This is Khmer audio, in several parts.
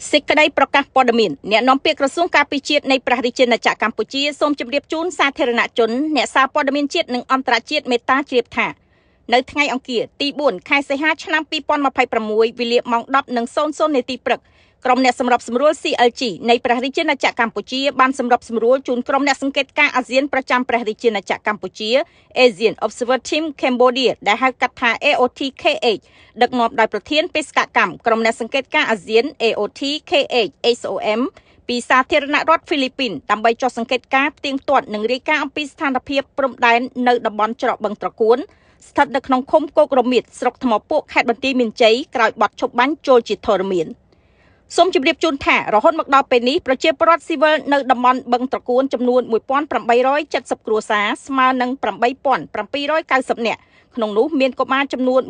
សេចក្តីប្រកាសព័ត៌មានអ្នកនាំពាក្យក្រសួងការពារជាតិនៃព្រះរាជាណាចក្រកម្ពុជាសូមជម្រាបជូនសាធារណជនអ្នកសារព័ត៌មានជាតិនិងអន្តរជាតិមេត្តាជ្រាបថានៅថ្ងៃអង្គារទី4ខែសីហាឆ្នាំ2026វេលាម៉ោង 10:00 នាទីព្រឹកក្រុមអ្នកសម្របសម្រួល CLG នៃព្រះរាជាណាចក្រកម្ពុជាបានសម្របសម្រួលជូនក្រុមអ្នកសង្កេតការណ៍អាស៊ានប្រចាំព្រះរាជាណាចក្រកម្ពុជា ASEAN Observer Team Cambodia ដែលហៅកាត់ថា AOTKH ដឹកនាំដោយប្រធានបេសកកម្មក្រុមអ្នកសង្កេតការណ៍អាស៊ាន AOTKH HOM ពីសាធារណរដ្ឋហ្វីលីពីនដើម្បីចុះសង្កេតការណ៍ផ្ទៀងផ្ទាត់និងរាយការណ៍អំពីស្ថានភាពព្រំដែននៅតំបន់ច្រកបឹងត្រកួនស្ថិតនៅក្នុងឃុំគោករមៀតស្រុកថ្មពួកខេត្តបន្ទាយមានជ័យក្រោយបទឈប់បាញ់ចូលជាធរមានសូមជម្រាបជូនថារហូតមកដល់ពេលនេះប្រជាពលរដ្ឋស៊ីវិលនៅតំបន់បឹងត្រកួនចំនួន 1870 គ្រួសារស្មើនឹង 8790 នាក់ក្នុងនោះមានកុមារចំនួន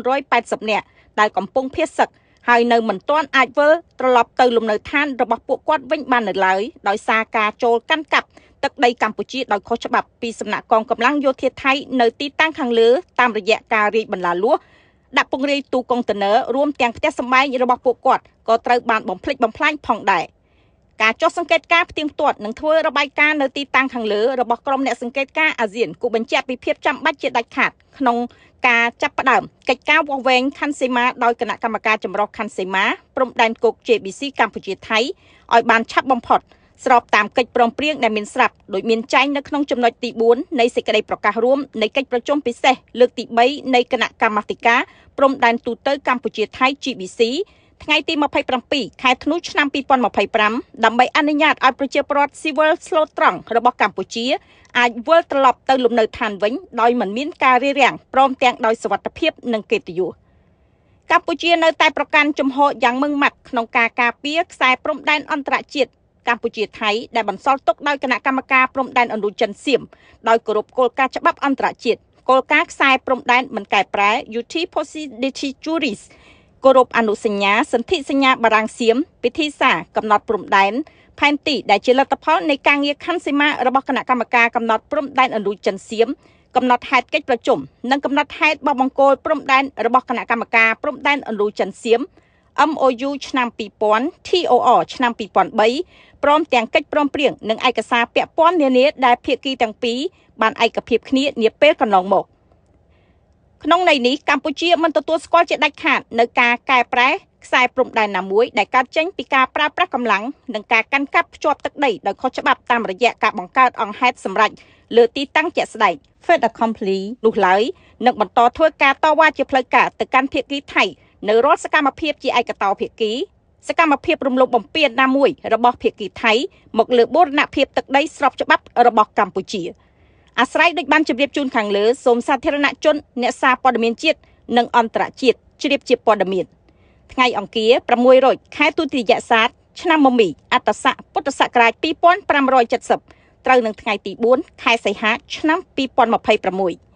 1980 នាក់ដែលកំពុងភៀសសឹកហើយនៅមិនទាន់អាចវិលត្រឡប់ទៅលំនៅឋានរបស់ពួកគាត់វិញបាននៅឡើយដោយសារការចូលកាន់កាប់ទឹកដីកម្ពុជាដោយខុសច្បាប់ពីសំណាក់កងកម្លាំងយោធាថៃនៅទីតាំងខាងលើតាមរយៈការរាយបន្លាលួសដាក់ពង្រាយទូកុងតឺន័ររួមទាំងផ្ទះសម្បែងរបស់ពួកគាត់ក៏ត្រូវបានបំផ្លិចបំផ្លាញផងដែរការចុះសង្កេតការណ៍ផ្ទៀងផ្ទាត់និងធ្វើរបាយការណ៍នៅទីតាំងខាងលើរបស់ក្រុមអ្នកសង្កេតការណ៍អាស៊ានគូបញ្ជាក់ពីភាពចាំបាច់ជាដាច់ខាតក្នុងការចាប់ផ្ដើមកិច្ចការវាស់វែងខណ្ឌសីមាដោយគណៈកម្មការចម្រុះខណ្ឌសីមាព្រំដែនគោក JBC កម្ពុជាថៃឲ្យបានឆាប់បំផុតស្របតាមកិច្ចព្រមព្រៀងដែលមានស្រាប់ដោយមានចែងនៅក្នុងចំណុចទី4នៃសេចក្តីប្រកាសរួមនៃកិច្ចប្រជុំពិសេសលើកទី3នៃគណៈកម្មាធិការព្រំដែនទូទៅកម្ពុជាថៃ GBC ថ្ងៃទី27ខែធ្នូឆ្នាំ2025ដើម្បីអនុញ្ញាតឲ្យប្រជាពលរដ្ឋស៊ីវិលស្លូតត្រង់របស់កម្ពុជាអាចវិលត្រឡប់ទៅលំនៅឋានវិញដោយមិនមានការរារាំងព្រមទាំងដោយសុវត្ថិភាពនិងកិត្តិយសកម្ពុជានៅតែប្រកាន់ជំហរយ៉ាងម៉ឺងម៉ាត់ក្នុងការការពារខ្សែព្រំដែនអន្តរជាតិកម្ពុជាថៃដែលបន្សល់ទុកដោយគណៈកម្មការព្រំដែនឥណ្ឌូចិនសៀមដោយគោរពគោលការណ៍ច្បាប់អន្តរជាតិគោលការណ៍ខ្សែព្រំដែនមិនកែប្រែ UT Possibility Juris គោរពអនុសញ្ញាសន្ធិសញ្ញាបារាំងសៀមពិធីសារកំណត់ព្រំដែនផែនទីដែលជាលទ្ធផលនៃការងារខណ្ឌសីមារបស់គណៈកម្មការកំណត់ព្រំដែនឥណ្ឌូចិនសៀមកំណត់ហេតុកិច្ចប្រជុំនិងកំណត់ហេតុបោះបង្គោលព្រំដែនរបស់គណៈកម្មការព្រំដែនឥណ្ឌូចិនសៀម MOU ឆ្នាំ2000 TOR ឆ្នាំ2003ព្រមទាំងកិច្ចព្រមព្រៀងនិងឯកសារពាក់ព័ន្ធនានាដែលភាគីទាំងពីរបានឯកភាពគ្នានាពេលកន្លងមកក្នុងន័យនេះកម្ពុជាមិនទទួលស្គាល់ជាដាច់ខាតនៅការកែប្រែខ្សែព្រំដែនណាមួយដែលកើតចេញពីការប្រើប្រាស់កម្លាំងនិងការកាន់កាប់ភ្ជាប់ទឹកដីដោយខុសច្បាប់តាមរយៈការបង្កើតអង្គហេតុសម្រេចលើទីតាំងជាក់ស្ដែង Fait accompli នោះឡើយនឹងបន្តធ្វើការតវ៉ាជាផ្លូវការទៅកាន់ភាគីថៃនៅរាល់សកម្មភាពជាឯកតោភាគីសកម្មភាពរំលោភបំពានណាមួយរបស់ភាគីថៃមកលើបូរណភាពទឹកដីស្របច្បាប់របស់កម្ពុជាអាស្រ័យដូចបានជម្រាបជូនខាងលើសូមសាធារណជនអ្នកសារព័ត៌មានជាតិនិងអន្តរជាតិជ្រាបជាព័ត៌មានថ្ងៃអង្គារ6រោចខែទុតិយស័កឆ្នាំមមីអត្តស័កពុទ្ធសករាជ2570ត្រូវនឹងថ្ងៃទី4ខែសីហាឆ្នាំ2026